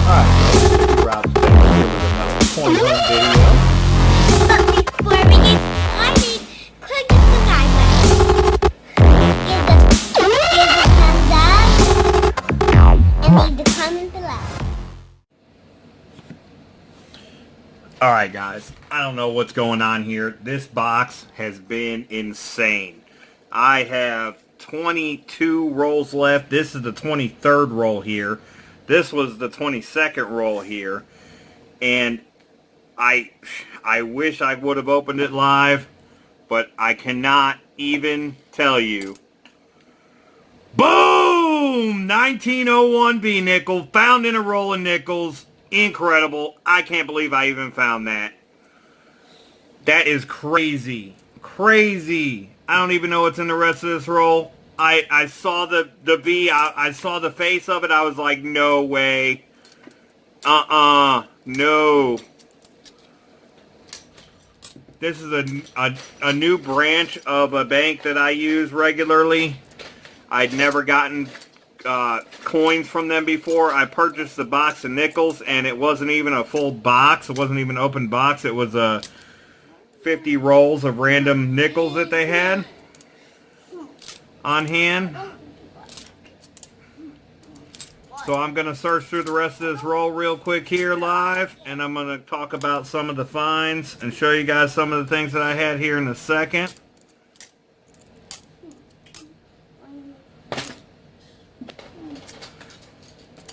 Alright, Rob's back here with another coin hunt video. But before we get started, click the subscribe button. Give a thumbs up and leave the comment below. Alright guys, I don't know what's going on here. This box has been insane. I have 22 rolls left. This is the 23rd roll here. This was the 22nd roll here. And I wish I would have opened it live, but I cannot even tell you. Boom! 1901 B nickel, found in a roll of nickels. Incredible. I can't believe I even found that. That is crazy. Crazy. I don't even know what's in the rest of this roll. I saw the V. I saw the face of it. I was like, no way. No. This is a new branch of a bank that I use regularly. I'd never gotten coins from them before. I purchased a box of nickels, and it wasn't even a full box. It wasn't even an open box. It was 50 rolls of random nickels that they had on hand. So I'm going to search through the rest of this roll real quick here live, and I'm going to talk about some of the finds and show you guys some of the things that I had here in a second.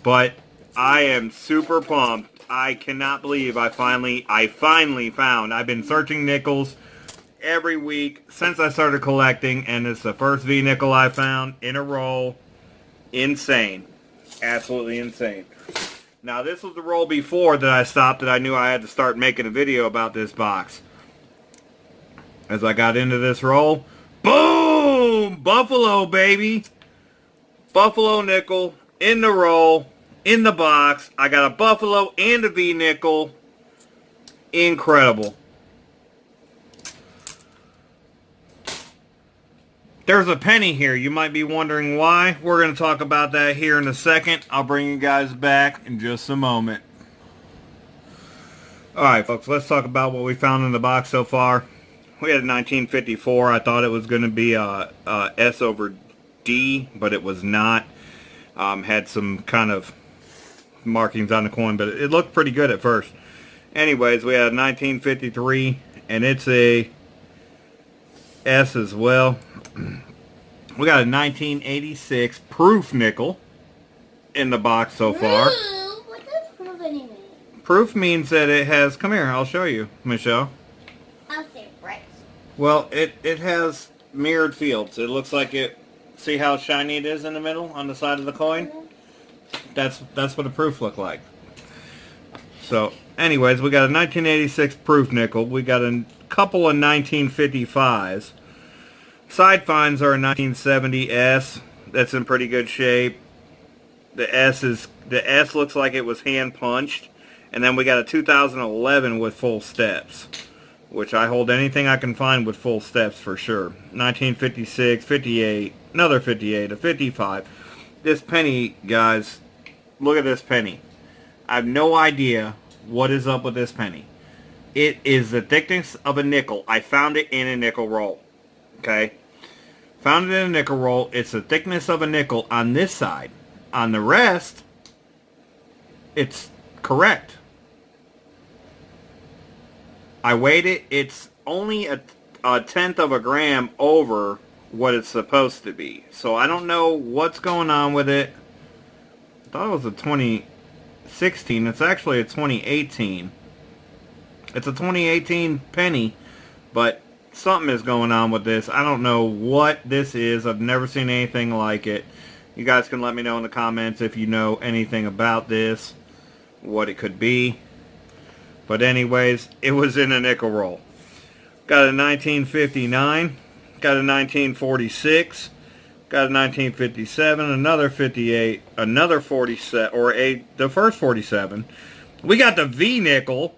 But I am super pumped. I cannot believe I finally found. I've been searching nickels every week since I started collecting, and it's the first V nickel I found in a roll. Insane. Absolutely insane. Now this was the roll before that I stopped that I knew I had to start making a video about this box. As I got into this roll, boom! Buffalo, baby! Buffalo nickel in the roll, in the box. I got a Buffalo and a V nickel. Incredible. There's a penny here. You might be wondering why. We're going to talk about that here in a second. I'll bring you guys back in just a moment. Alright folks, let's talk about what we found in the box so far. We had a 1954. I thought it was going to be a S over D, but it was not. Had some kind of markings on the coin, but it looked pretty good at first. Anyways, we had a 1953, and it's a S as well. We got a 1986 proof nickel in the box so far. Ooh, what does proof mean? Proof means that it has, come here, I'll show you, Michelle. I'll say right. Well, it has mirrored fields. It looks like it, see how shiny it is in the middle on the side of the coin? That's what a proof look like. So, anyways, we got a 1986 proof nickel. We got a couple of 1955s. Side finds are a 1970 S. That's in pretty good shape. The S looks like it was hand punched. And then we got a 2011 with full steps, which I hold anything I can find with full steps for sure. 1956, 58, another 58, a 55. This penny, guys, look at this penny. I have no idea what is up with this penny. It is the thickness of a nickel. I found it in a nickel roll. Okay? Found it in a nickel roll. It's the thickness of a nickel on this side. On the rest, it's correct. I weighed it. It's only a tenth of a gram over what it's supposed to be. So I don't know what's going on with it. I thought it was a 2016. It's actually a 2018. It's a 2018 penny, but something is going on with this. I don't know what this is. I've never seen anything like it. You guys can let me know in the comments if you know anything about this, what it could be. But anyways, it was in a nickel roll. Got a 1959, got a 1946, got a 1957, another 58, another 47, the first 47. We got the V nickel,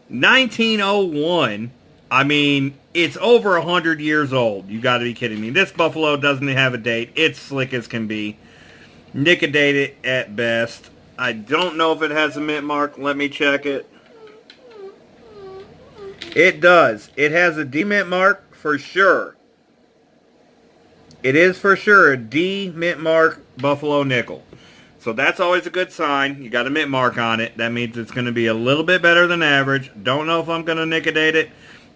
1901. I mean, it's over 100 years old. You got to be kidding me. This Buffalo doesn't have a date. It's slick as can be. Nickedated at best. I don't know if it has a mint mark. Let me check it. It does. It has a D mint mark for sure. It is for sure a D mint mark Buffalo nickel. So that's always a good sign. You got a mint mark on it. That means it's going to be a little bit better than average. Don't know if I'm going to nicodate it.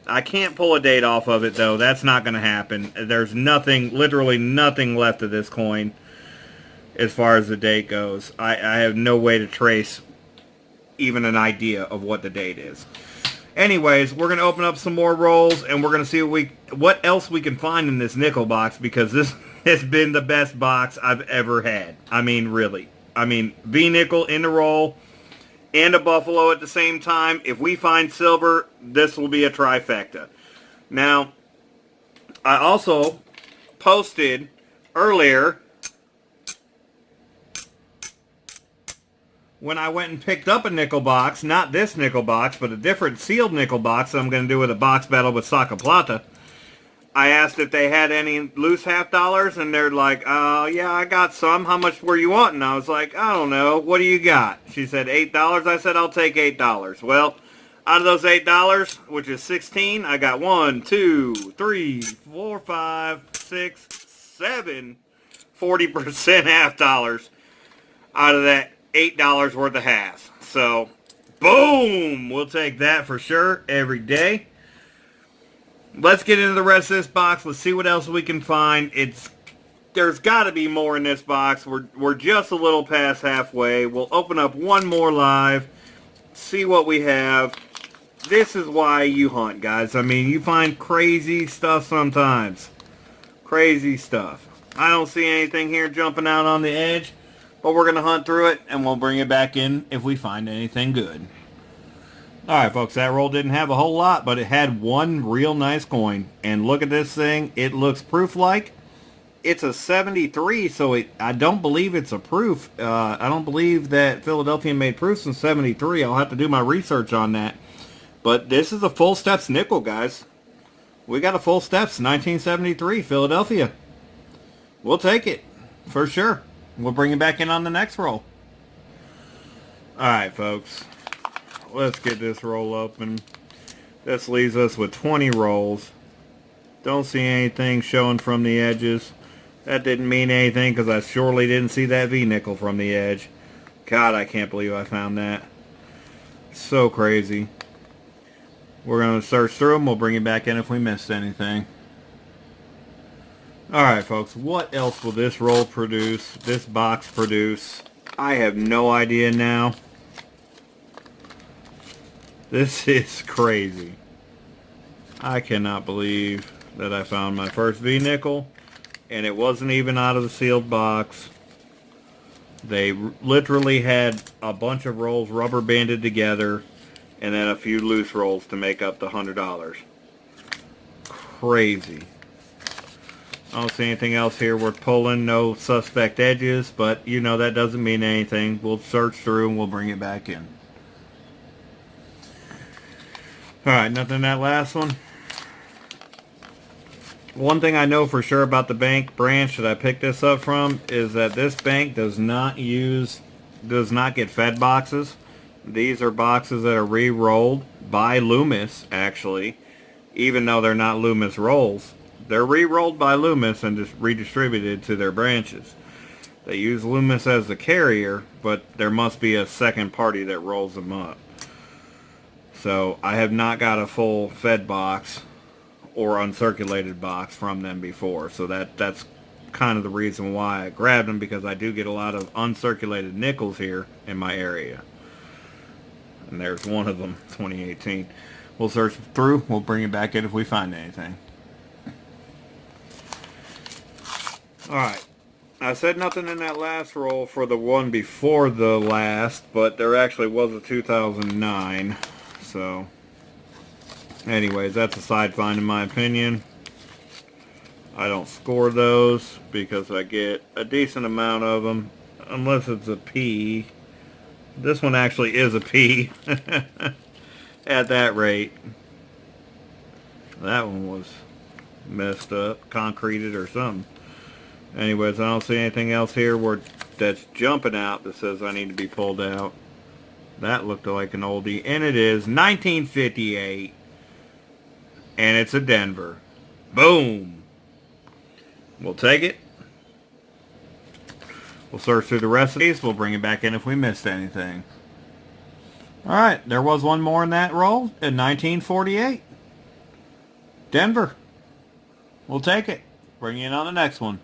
I can't pull a date off of it, though. That's not going to happen. There's nothing, literally nothing left of this coin as far as the date goes. I have no way to trace even an idea of what the date is. Anyways, we're going to open up some more rolls, and we're going to see what else we can find in this nickel box, because this has been the best box I've ever had. I mean, really. I mean, V-nickel in the roll and a Buffalo at the same time. If we find silver, this will be a trifecta. Now, I also posted earlier when I went and picked up a nickel box, not this nickel box, but a different sealed nickel box that I'm going to do with a box battle with Saca Plata. I asked if they had any loose half dollars, and they're like, yeah, I got some. How much were you wanting? I was like, I don't know. What do you got? She said, $8. I said, I'll take $8. Well, out of those $8, which is 16, I got 1, 2, 3, 4, 5, 6, 7, 40% half dollars out of that $8 worth of halves. So, boom! We'll take that for sure every day. Let's get into the rest of this box. Let's see what else we can find. There's got to be more in this box. We're just a little past halfway. We'll open up one more live, see what we have. This is why you hunt, guys. I mean, you find crazy stuff sometimes. Crazy stuff. I don't see anything here jumping out on the edge, but we're going to hunt through it, and we'll bring it back in if we find anything good. Alright, folks, that roll didn't have a whole lot, but it had one real nice coin. And look at this thing. It looks proof-like. It's a 73, so I don't believe it's a proof. I don't believe that Philadelphia made proofs in 73. I'll have to do my research on that. But this is a full steps nickel, guys. We got a full steps 1973 Philadelphia. We'll take it, for sure. We'll bring it back in on the next roll. Alright, folks. Let's get this roll open. This leaves us with 20 rolls. Don't see anything showing from the edges. That didn't mean anything because I surely didn't see that V-nickel from the edge. God, I can't believe I found that. So crazy. We're going to search through them. We'll bring it back in if we missed anything. Alright, folks. What else will this roll produce? This box produce? I have no idea now. This is crazy. I cannot believe that I found my first V-nickel, and it wasn't even out of the sealed box. They literally had a bunch of rolls rubber banded together, and then a few loose rolls to make up the $100. Crazy. I don't see anything else here worth pulling. No suspect edges, but you know that doesn't mean anything. We'll search through and we'll bring it back in. Alright, nothing in that last one. One thing I know for sure about the bank branch that I picked this up from is that this bank does not get fed boxes. These are boxes that are re-rolled by Loomis, actually, even though they're not Loomis rolls. They're re-rolled by Loomis and just redistributed to their branches. They use Loomis as the carrier, but there must be a second party that rolls them up. So I have not got a full fed box or uncirculated box from them before. So that's kind of the reason why I grabbed them, because I do get a lot of uncirculated nickels here in my area. And there's one of them, 2018. We'll search through. We'll bring it back in if we find anything. Alright. I said nothing in that last roll for the one before the last, but there actually was a 2009. So, anyways, that's a side find in my opinion. I don't score those because I get a decent amount of them, unless it's a P. This one actually is a P at that rate. That one was messed up, concreted or something. Anyways, I don't see anything else here worth that's jumping out that says I need to be pulled out. That looked like an oldie, and it is 1958, and it's a Denver. Boom. We'll take it. We'll search through the rest of these. We'll bring it back in if we missed anything. Alright, there was one more in that roll in 1948. Denver. We'll take it. Bring you in on the next one.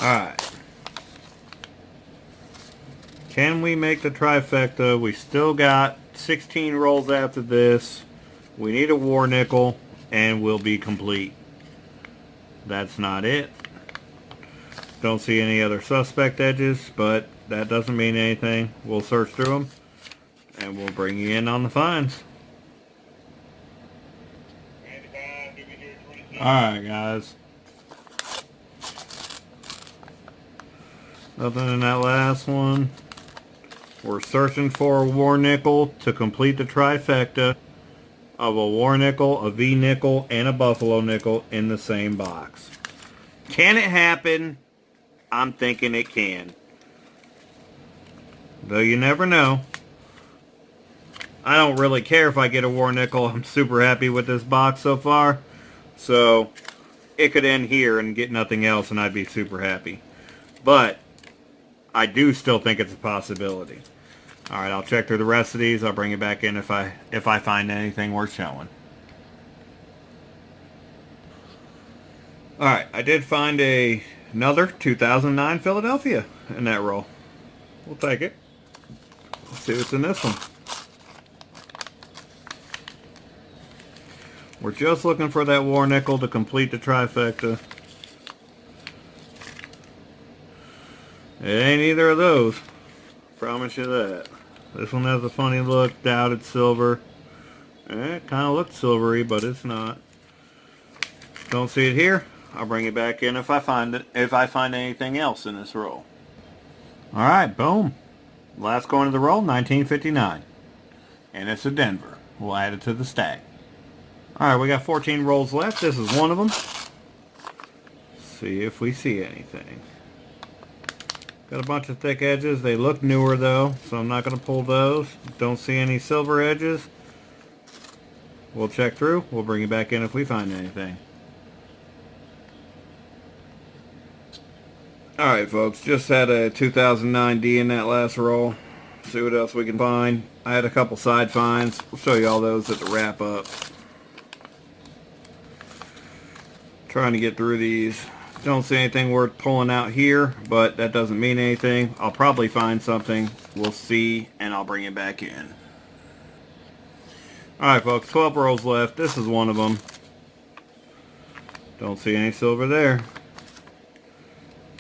Alright. Can we make the trifecta? We still got 16 rolls after this. We need a war nickel, and we'll be complete. That's not it. Don't see any other suspect edges, but that doesn't mean anything. We'll search through them, and we'll bring you in on the finds. Alright, guys. Nothing in that last one. We're searching for a war nickel to complete the trifecta of a war nickel, a V nickel, and a buffalo nickel in the same box. Can it happen? I'm thinking it can. Though you never know. I don't really care if I get a war nickel. I'm super happy with this box so far. So, it could end here and get nothing else and I'd be super happy. But, I do still think it's a possibility. Alright, I'll check through the rest of these. I'll bring it back in if I find anything worth showing. Alright, I did find another 2009 Philadelphia in that roll. We'll take it. Let's see what's in this one. We're just looking for that war nickel to complete the trifecta. It ain't either of those. Promise you that. This one has a funny look, doubted silver. It kind of looks silvery, but it's not. Don't see it here. I'll bring it back in if I find it. If I find anything else in this roll. All right, boom. Last coin of the roll, 1959, and it's a Denver. We'll add it to the stack. All right, we got 14 rolls left. This is one of them. See if we see anything. Got a bunch of thick edges. They look newer though, so I'm not going to pull those. Don't see any silver edges. We'll check through. We'll bring it back in if we find anything. Alright folks, just had a 2009 D in that last roll. See what else we can find. I had a couple side finds. We'll show you all those at the wrap up. Trying to get through these. Don't see anything worth pulling out here, but that doesn't mean anything. I'll probably find something. We'll see, and I'll bring it back in. Alright folks, 12 rolls left. This is one of them. Don't see any silver there.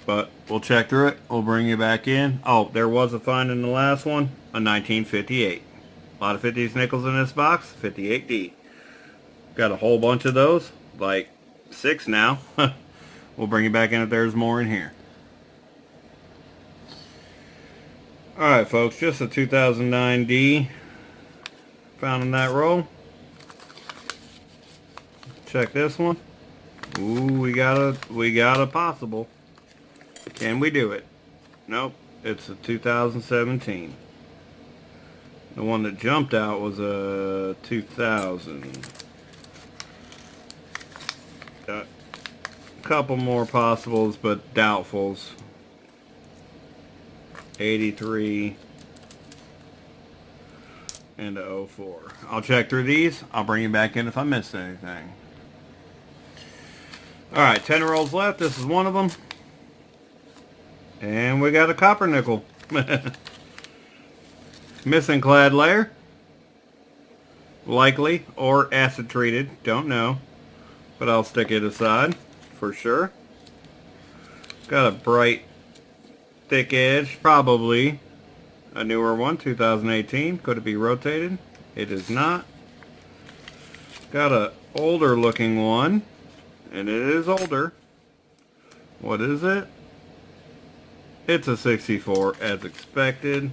But we'll check through it. We'll bring you back in. Oh, there was a find in the last one. A 1958. A lot of 50s nickels in this box. 58D. Got a whole bunch of those. Like 6 now. We'll bring you back in if there's more in here. Alright folks, just a 2009 D. Found in that roll. Check this one. Ooh, we got a possible. Can we do it? Nope. It's a 2017. The one that jumped out was a 2000. Got a couple more possibles, but doubtfuls. 83 and a 04. I'll check through these. I'll bring you back in if I missed anything. Alright, 10 rolls left. This is one of them. And we got a copper nickel. Missing clad layer. Likely, or acid treated. Don't know. But I'll stick it aside for sure. Got a bright, thick edge. Probably a newer one, 2018. Could it be rotated? It is not. Got a older looking one. And it is older. What is it? It's a 64 as expected.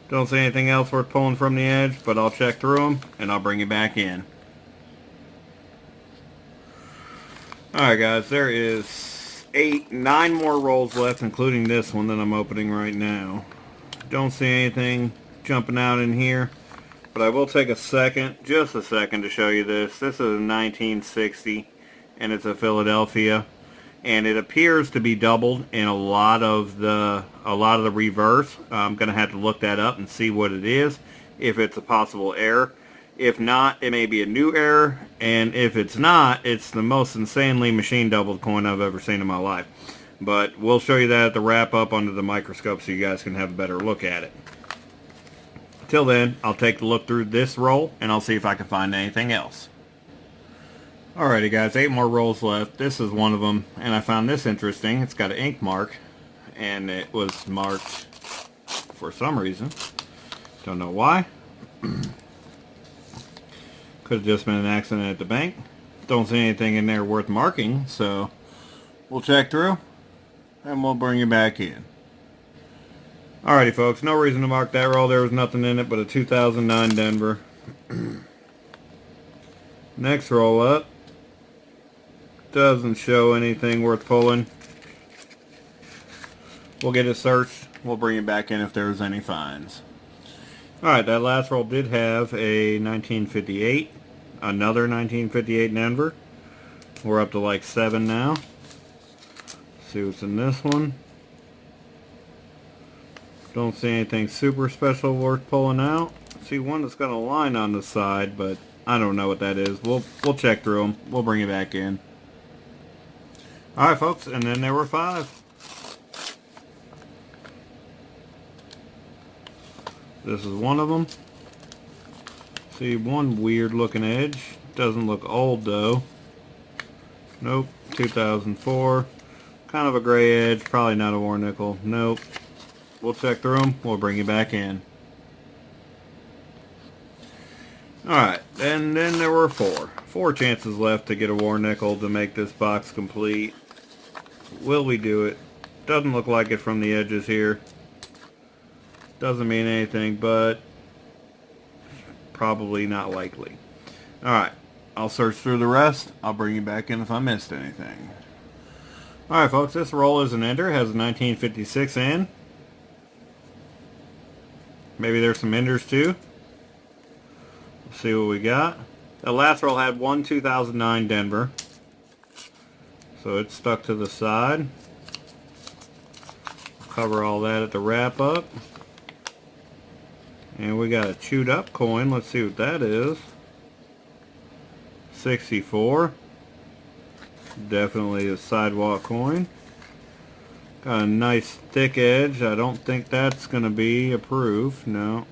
Don't see anything else worth pulling from the edge, but I'll check through them and I'll bring you back in. Alright guys, there is 9 more rolls left, including this one that I'm opening right now. Don't see anything jumping out in here, but I will take a second, just a second, to show you this. This is a 1960, and it's a Philadelphia, and it appears to be doubled in a lot of the reverse. I'm gonna have to look that up and see what it is, if it's a possible error. If not, it may be a new error, and if it's not, it's the most insanely machine doubled coin I've ever seen in my life. But we'll show you that at the wrap up under the microscope so you guys can have a better look at it. Till then, I'll take a look through this roll and I'll see if I can find anything else. Alrighty guys, 8 more rolls left. This is one of them, and I found this interesting. It's got an ink mark, and it was marked for some reason. Don't know why. Could have just been an accident at the bank. Don't see anything in there worth marking, so we'll check through and we'll bring you back in. Alrighty folks, no reason to mark that roll. There was nothing in it but a 2009 Denver. Next roll up. Doesn't show anything worth pulling. We'll get it searched. We'll bring it back in if there's any finds. Alright, that last roll did have a 1958. Another 1958 Denver. We're up to like 7 now. See what's in this one. Don't see anything super special worth pulling out. See one that's got a line on the side, but I don't know what that is. We'll check through them. We'll bring it back in. Alright folks, and then there were 5. This is one of them. See one weird looking edge. Doesn't look old though. Nope. 2004. Kind of a gray edge. Probably not a war nickel. Nope. We'll check through them. We'll bring you back in. Alright. And then there were 4. 4 chances left to get a war nickel to make this box complete. Will we do it? Doesn't look like it from the edges here. Doesn't mean anything, but probably not likely. Alright, I'll search through the rest. I'll bring you back in if I missed anything. Alright folks, this roll is an ender. It has a 1956 in. Maybe there's some enders too. Let's see what we got. The last roll had one 2009 Denver. So it's stuck to the side. Cover all that at the wrap up. And we got a chewed up coin. Let's see what that is. 64. Definitely a sidewalk coin. Got a nice thick edge. I don't think that's going to be approved. No.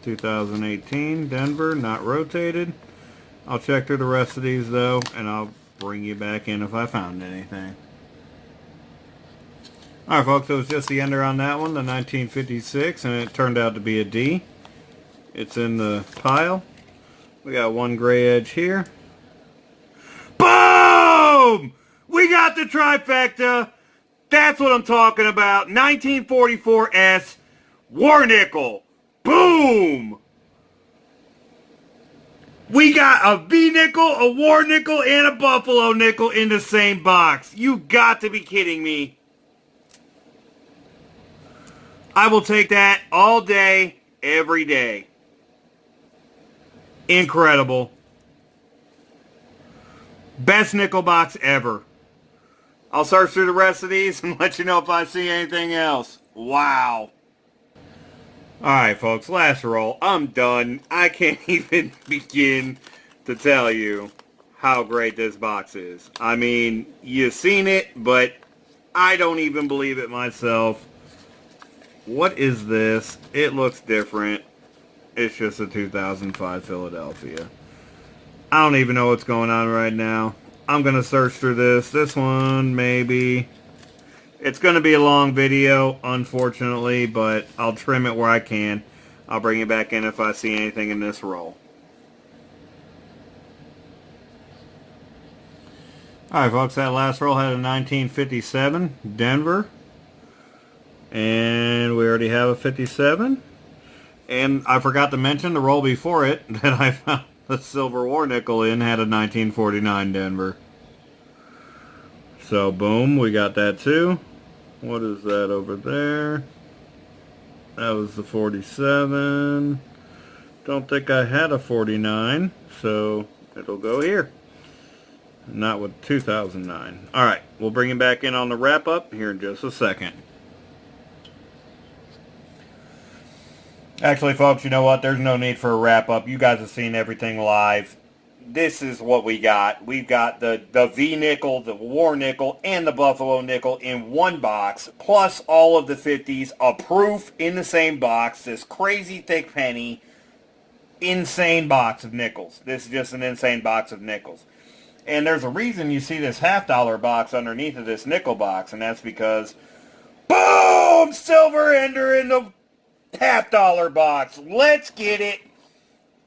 2018 Denver, not rotated. I'll check through the rest of these though, and I'll bring you back in if I found anything. Alright folks, it was just the ender on that one, the 1956, and it turned out to be a D. It's in the pile. We got one gray edge here. Boom! We got the trifecta. That's what I'm talking about. 1944 War Nickel. Boom! We got a V nickel, a War Nickel, and a Buffalo nickel in the same box. You got to be kidding me. I will take that all day, every day. Incredible. Best nickel box ever. I'll search through the rest of these and let you know if I see anything else. Wow. Alright folks, last roll. I'm done. I can't even begin to tell you how great this box is. I mean, you've seen it, but I don't even believe it myself. What is this? It looks different. It's just a 2005 Philadelphia. I don't even know what's going on right now. I'm going to search through this. This one, maybe. It's going to be a long video, unfortunately, but I'll trim it where I can. I'll bring you back in if I see anything in this roll. Alright folks, that last roll had a 1957 Denver. And we already have a 57. And I forgot to mention the roll before it that I found the silver war nickel in had a 1949 Denver. So boom, we got that too. What is that over there? That was the 47. Don't think I had a 49, so it'll go here. Not with 2009. Alright, we'll bring him back in on the wrap up here in just a second. Actually, folks, you know what? There's no need for a wrap up. You guys have seen everything live. This is what we got. We've got the V nickel, the War nickel, and the Buffalo nickel in one box, plus all of the 50s, a proof in the same box. This crazy thick penny, insane box of nickels. This is just an insane box of nickels. And there's a reason you see this $half box underneath of this nickel box, and that's because, boom, silver ender in the $half box. Let's get it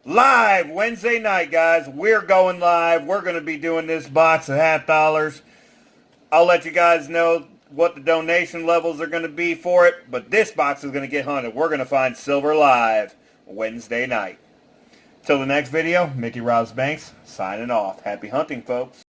live Wednesday night, guys. We're going live. We're going to be doing this box of $half. I'll let you guys know what the donation levels are going to be for it, but this box is going to get hunted. We're going to find silver live Wednesday night. Till the next video, Mickey Robs Banks signing off. Happy hunting, folks.